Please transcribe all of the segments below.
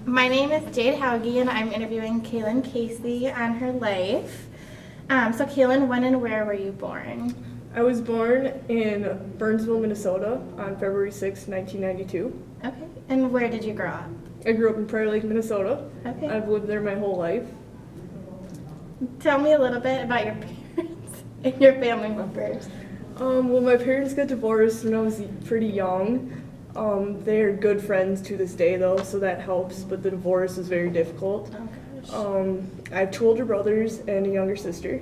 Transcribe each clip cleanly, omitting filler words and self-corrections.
My name is Jade Hauge, and I'm interviewing Kalyn Casey on her life. So Kalyn, when and where were you born? I was born in Burnsville, Minnesota on February 6, 1992. Okay. And where did you grow up? I grew up in Prior Lake, Minnesota. Okay. I've lived there my whole life. Tell me a little bit about your parents and your family members. Well, my parents got divorced when I was pretty young. They're good friends to this day, though, so that helps, but the divorce was very difficult. Oh, gosh. I have two older brothers and a younger sister.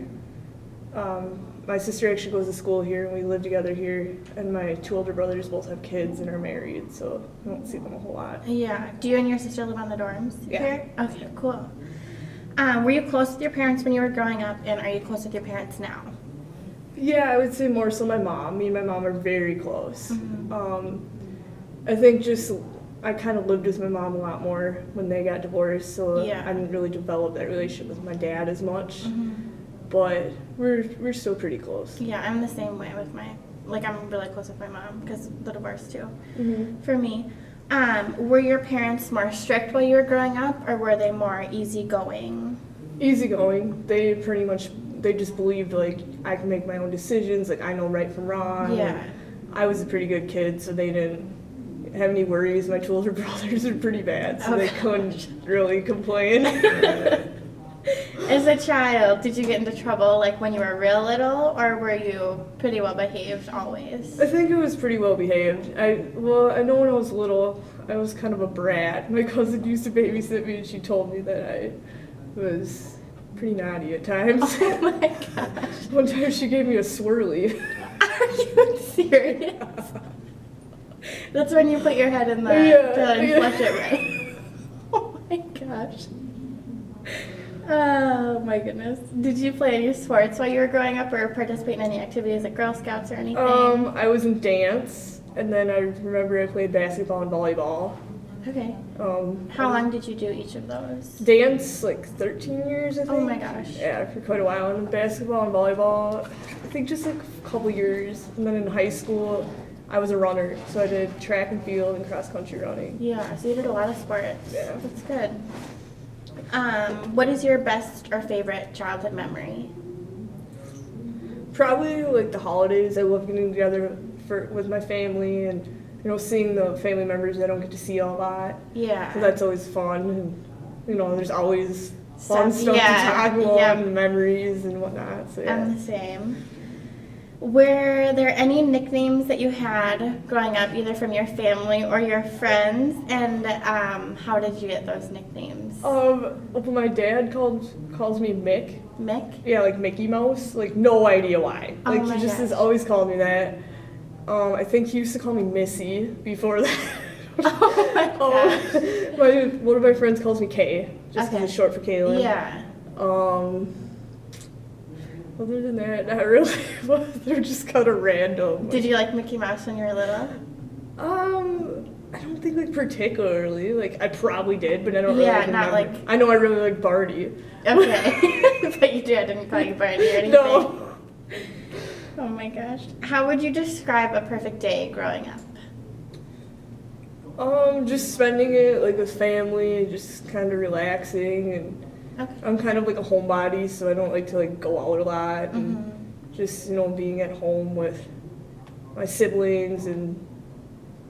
My sister actually goes to school here, and we live together here, and my two older brothers both have kids and are married, so I don't see them a whole lot. Yeah. Do you and your sister live on the dorms Yeah. here? Okay, cool. Were you close with your parents when you were growing up, and are you close with your parents now? Yeah, I would say more so my mom. Me and my mom are very close. Mm-hmm. I think just I kind of lived with my mom a lot more when they got divorced, so Yeah. I didn't really develop that relationship with my dad as much. Mm-hmm. But we're still pretty close. Yeah, I'm the same way with I'm really close with my mom because of the divorce too. Mm-hmm. For me, were your parents more strict while you were growing up, or were they more easygoing? Easygoing. They just believed like I can make my own decisions, like I know right from wrong. Yeah. I was a pretty good kid, so they didn't have any worries. My two older brothers are pretty bad, so they couldn't really complain. As a child, did you get into trouble like when you were real little, or were you pretty well behaved always? I think it was pretty well behaved. I know when I was little, I was kind of a brat. My cousin used to babysit me, and she told me that I was pretty naughty at times. Oh my gosh. One time she gave me a swirly. Are you serious? That's when you put your head in the Yeah, and yeah. flush it, right? Oh my gosh. Oh my goodness. Did you play any sports while you were growing up or participate in any activities like Girl Scouts or anything? I was in dance, and then I remember I played basketball and volleyball. Okay. How long did you do each of those? Dance, like 13 years, I think. Oh my gosh. Yeah, for quite a while. And basketball and volleyball, I think just like a couple years. And then in high school, I was a runner, so I did track and field and cross-country running. Yeah, so you did a lot of sports. Yeah. That's good. What is your best or favorite childhood memory? Probably like the holidays. I love getting together with my family and seeing the family members I don't get to see a lot. Yeah. So that's always fun. And there's always fun stuff Yeah, to talk about yeah. and memories and whatnot. So yeah. I'm the same. Were there any nicknames that you had growing up, either from your family or your friends, and how did you get those nicknames? My dad calls me Mick. Mick? Yeah, like Mickey Mouse. Like no idea why. Oh Like my he just has gosh. always called me that. I think he used to call me Missy before that. Oh my gosh. One of my friends calls me Kay, just because Okay. it's short for Kalyn. Yeah. Other than that, not really. They're just kind of random. Did you like Mickey Mouse when you were little? I don't think like particularly. Like I probably did, but I don't really Yeah, like, not remember. like- I know I really like Barty. Okay. But you didn't call you Barney or anything? No. Oh my gosh. How would you describe a perfect day growing up? Just spending it like with family, just kind of relaxing, and Okay. I'm kind of like a homebody, so I don't like to like go out a lot, and Mm-hmm. just being at home with my siblings and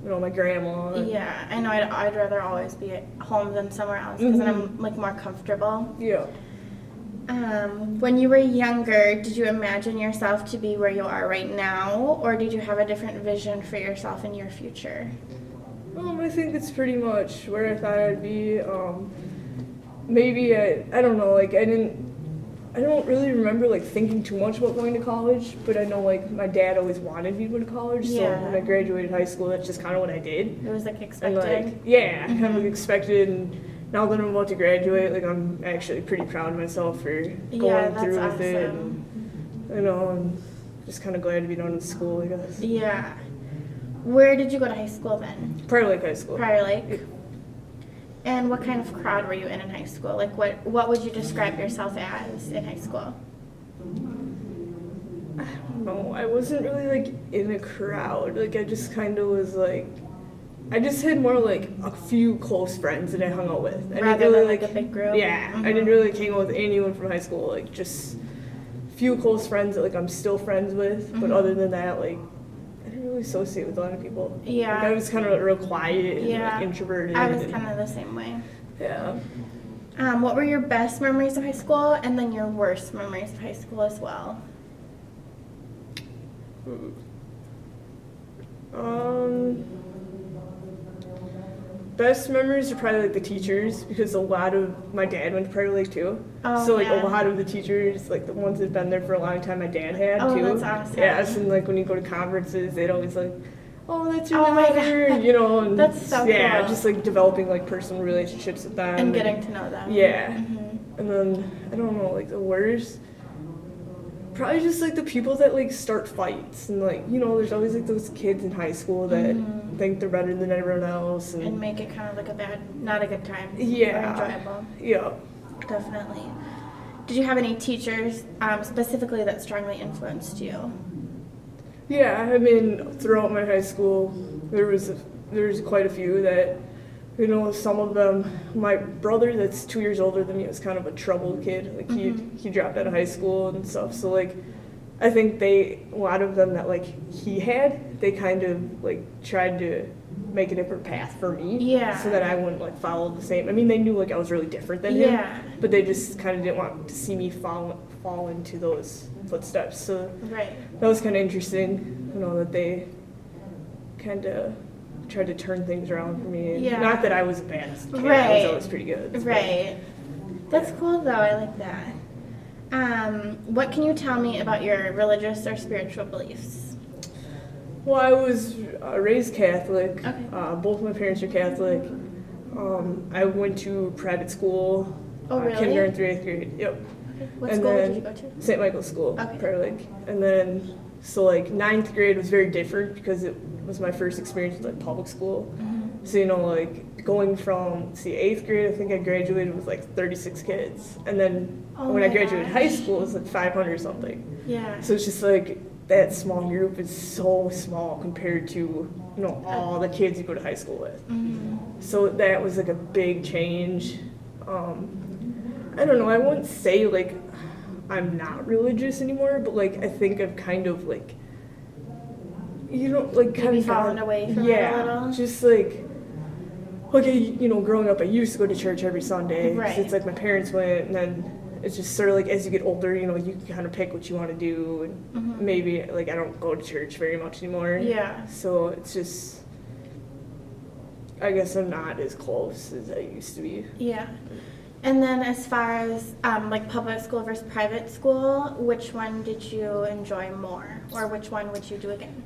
my grandma. Yeah, I know I'd rather always be at home than somewhere else because then I'm like more comfortable. Yeah. When you were younger, did you imagine yourself to be where you are right now, or did you have a different vision for yourself in your future? I think it's pretty much where I thought I'd be. Maybe I don't know, like I don't really remember like thinking too much about going to college, but I know like my dad always wanted me to go to college, Yeah. so when I graduated high school, that's just kind of what I did. It was like And expected. like, yeah, kind of expected, and now that I'm about to graduate, like I'm actually pretty proud of myself for going that's through with it, awesome. and I'm just kind of glad to be done with school, I guess. Yeah. Where did you go to high school then? Prior Lake High School. Prior Lake? And what kind of crowd were you in high school? Like what would you describe yourself as in high school? I don't know. I wasn't really like in a crowd. Like I just kind of was like I just had more like a few close friends that I hung out with. I Rather didn't really than like a big group? Yeah, I didn't really hang out with anyone from high school. Like just few close friends that like I'm still friends with. But other than that, like I didn't really associate with a lot of people. Yeah. Like, I was kind of real quiet and Yeah. like introverted. I was kind of the same way. Yeah. What were your best memories of high school, and then your worst memories of high school as well? Best memories are probably like the teachers, because a lot of my dad went to Prairie Lake too. Oh, So like yeah. a lot of the teachers, like the ones that've been there for a long time, my dad had Oh, too. that's awesome. Yeah, so like when you go to conferences, they'd always like, oh, that's your Oh my daughter, God. you know, and That's so yeah, cool. just like developing like personal relationships with them And getting to know them. Yeah. Mhm. And then I don't know, like the worst, probably just like the people that like start fights, and like, you know, there's always like those kids in high school that think they're better than everyone else, And make it kind of like not a good time. Yeah. Or enjoyable. Yeah. Definitely. Did you have any teachers specifically that strongly influenced you? Yeah, I mean, throughout my high school, there was quite a few that, you know, some of them. My brother, that's 2 years older than me, was kind of a troubled kid. Like he dropped out of high school and stuff. So like, I think a lot of them that like he had, they kind of like tried to make a different path for me. Yeah. So that I wouldn't like follow the same. I mean, they knew like I was really different than him. Yeah. But they just kind of didn't want to see me fall into those footsteps. So Right. that was kind of interesting, you know, that they kind of tried to turn things around for me. And Yeah. Not that I was a bad kid. I Right. was always pretty good. but- Right. That's cool though. I like that. What can you tell me about your religious or spiritual beliefs? Well, I was raised Catholic. Okay. Both my parents are Catholic. I went to private school. Oh, really? Kindergarten through 8th grade. Yep. What And school then did you go to? St. Michael's School, Okay. Prairie Lake. And then, so like 9th grade was very different because it was my first experience with like public school. So, you know, like going from, 8th grade, I think I graduated with like 36 kids. And then Oh when I my graduated gosh. high school, it was like 500 something. Yeah. So it's just like that small group is so small compared to, you know, all the kids you go to high school with. So that was like a big change. I don't know, I wouldn't say like I'm not religious anymore, but like I think I've kind of like, you know, like kind Maybe of fallen away from it a little? just like, you know, growing up I used to go to church every Sunday. 'Cause Right. It's like my parents went, and then it's just sort of like as you get older, you know, you can kind of pick what you want to do, and maybe like I don't go to church very much anymore. Yeah. So it's just, I guess I'm not as close as I used to be. Yeah. And then as far as like public school versus private school, which one did you enjoy more? Or which one would you do again?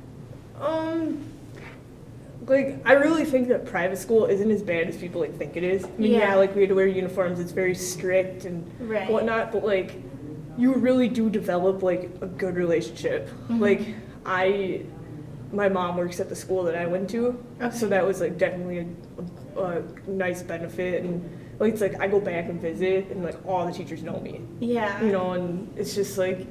Like, I really think that private school isn't as bad as people like think it is. I mean, Yeah. like we had to wear uniforms, it's very strict and Right. whatnot, but like, you really do develop like a good relationship. Like, my mom works at the school that I went to, so that was like definitely a nice benefit. And like, it's like I go back and visit, and like all the teachers know me, Yeah. you know, and it's just like,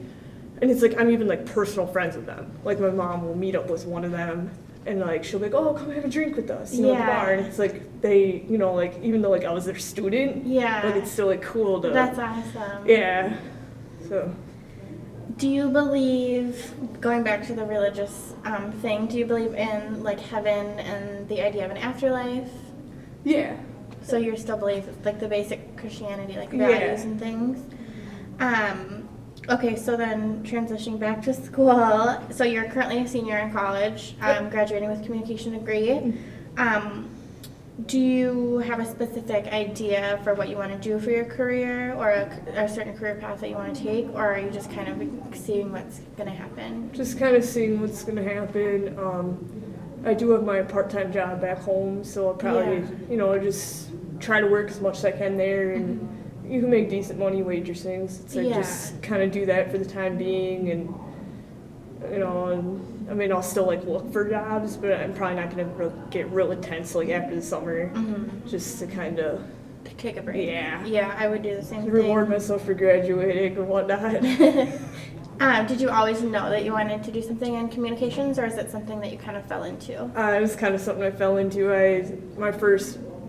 and it's like I'm even like personal friends with them. Like my mom will meet up with one of them, and like she'll be like, oh, come have a drink with us, you know, at the Yeah. bar. And it's like they, you know, like even though like I was their student, Yeah. like it's still like cool to, That's awesome. yeah. So Do you believe, going back to the religious thing, do you believe in like heaven and the idea of an afterlife? yeah, So you still believe like the basic Christianity, like Yeah. values and things? Okay, so then transitioning back to school. So you're currently a senior in college, graduating with communication degree. Do you have a specific idea for what you want to do for your career, or a certain career path that you want to take, or are you just kind of seeing what's going to happen? just kind of seeing what's gonna happen. I do have my part-time job back home, so I'll probably, Yeah. you know, just try to work as much as I can there, and you can make decent money waitressing. So it's like Yeah. just kind of do that for the time being, and you know, and I mean, I'll still like look for jobs, but I'm probably not gonna get real intense like after the summer, just to kind of Take a break. Yeah. Yeah, I would do the same reward thing. myself for graduating and whatnot. Did you always know that you wanted to do something in communications, or is it something that you kind of fell into? It was kind of something I fell into.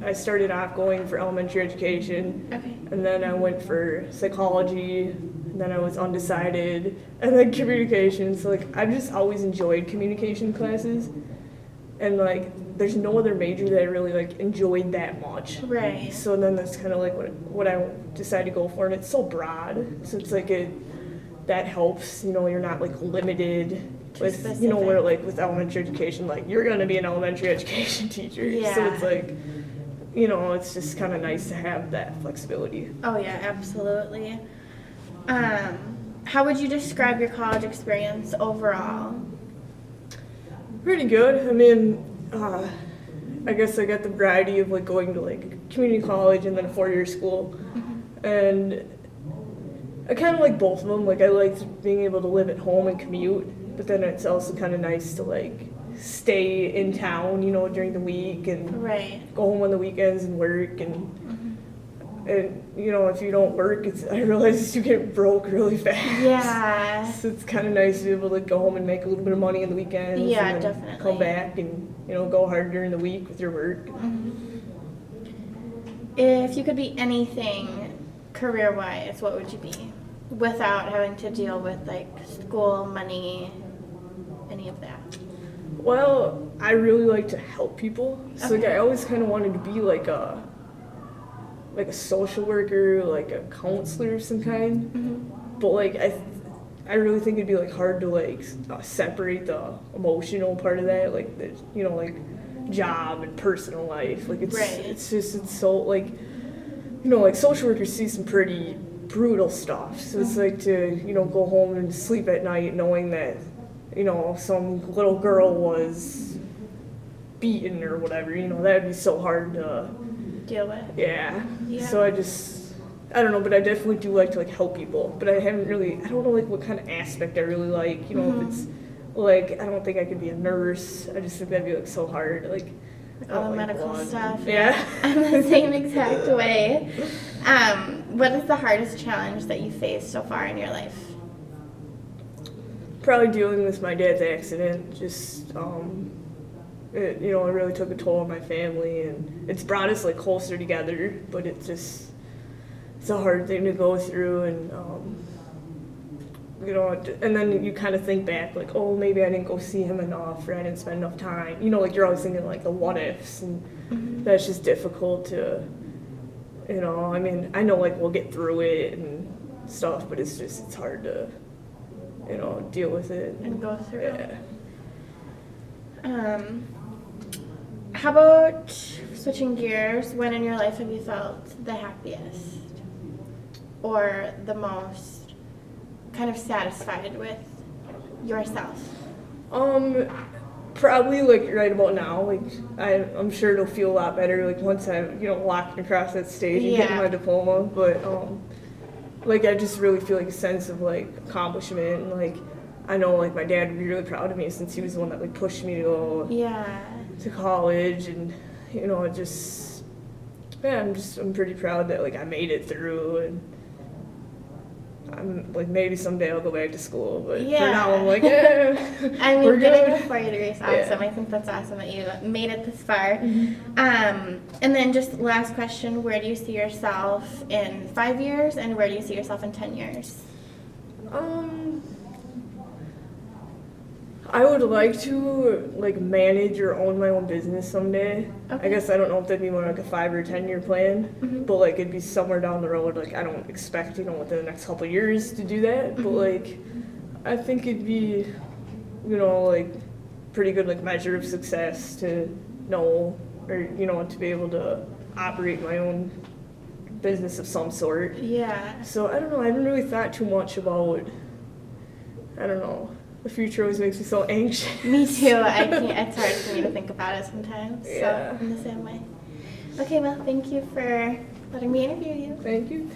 I started off going for elementary education, Okay. and then I went for psychology, and then I was undecided, and then communications. So like I've just always enjoyed communication classes, and like there's no other major that I really like enjoyed that much. Right. So then that's kind of like what I decided to go for, and it's so broad. So it's like that helps. You're not like limited with where like with elementary education, like you're gonna be an elementary education teacher. Yeah. So it's like it's just kind of nice to have that flexibility. Oh yeah, absolutely. How would you describe your college experience overall? Pretty good. I mean, I guess I got the variety of like going to like community college and then a 4-year school, and I kind of like both of them. Like I liked being able to live at home and commute, but then it's also kind of nice to like stay in town, during the week and Right. go home on the weekends and work and if you don't work, I realize you get broke really fast. Yeah. So it's kind of nice to be able to go home and make a little bit of money on the weekends. Yeah, and then definitely. come back and go hard during the week with your work. If you could be anything career-wise, what would you be? Without having to deal with like school, money, any of that. Well, I really like to help people. So like Okay. I always kind of wanted to be like a social worker, like a counselor of some kind. But like I really think it'd be like hard to like separate the emotional part of that, like the like job and personal life. Like it's Right. it's so like like social workers see some pretty brutal stuff. So it's like to go home and sleep at night knowing that some little girl was beaten or whatever. That'd be so hard to Deal with. yeah. Yeah. So I don't know, but I definitely do like to like help people. But I don't know like what kind of aspect I really like. If it's like I don't think I could be a nurse. I just think that'd be like so hard. Like I All don't the like medical blood. stuff. Yeah. I'm the same exact way. What is the hardest challenge that you faced so far in your life? Probably dealing with my dad's accident. Just it really took a toll on my family, and it's brought us like closer together. But it's a hard thing to go through, and and then you kind of think back like, oh, maybe I didn't go see him enough, or I didn't spend enough time. Like you're always thinking like the what ifs, and that's just difficult to. I mean, I know like we'll get through it and stuff, but it's hard to deal with it And go through. Yeah. How about switching gears? When in your life have you felt the happiest or the most kind of satisfied with yourself? Probably like right about now. Like I'm sure it'll feel a lot better like once I'm walking across that stage and getting Yeah. my diploma. But like I just really feel like a sense of like accomplishment, and like I know like my dad would be really proud of me since he was the one that like pushed me to go Yeah. to college, and I'm pretty proud that like I made it through, and I'm like maybe someday I'll go back to school, but for now I'm like I mean, we're getting good. a 4-year degree is awesome. Yeah. I think that's awesome that you made it this far. And then just last question, where do you see yourself in 5 years, and where do you see yourself in 10 years? I would like to like manage or own my own business someday. Okay. I guess I don't know if that'd be more like a 5 or 10-year plan, but like it'd be somewhere down the road. Like I don't expect within the next couple of years to do that, but like I think it'd be like pretty good like measure of success to know or to be able to operate my own business of some sort. Yeah. So I don't know. I haven't really thought too much about. I don't know. The future always makes me so anxious. Me too. I can't. It's hard for me to think about it sometimes. Yeah. So in the same way. Okay. Well, thank you for letting me interview you. Thank you.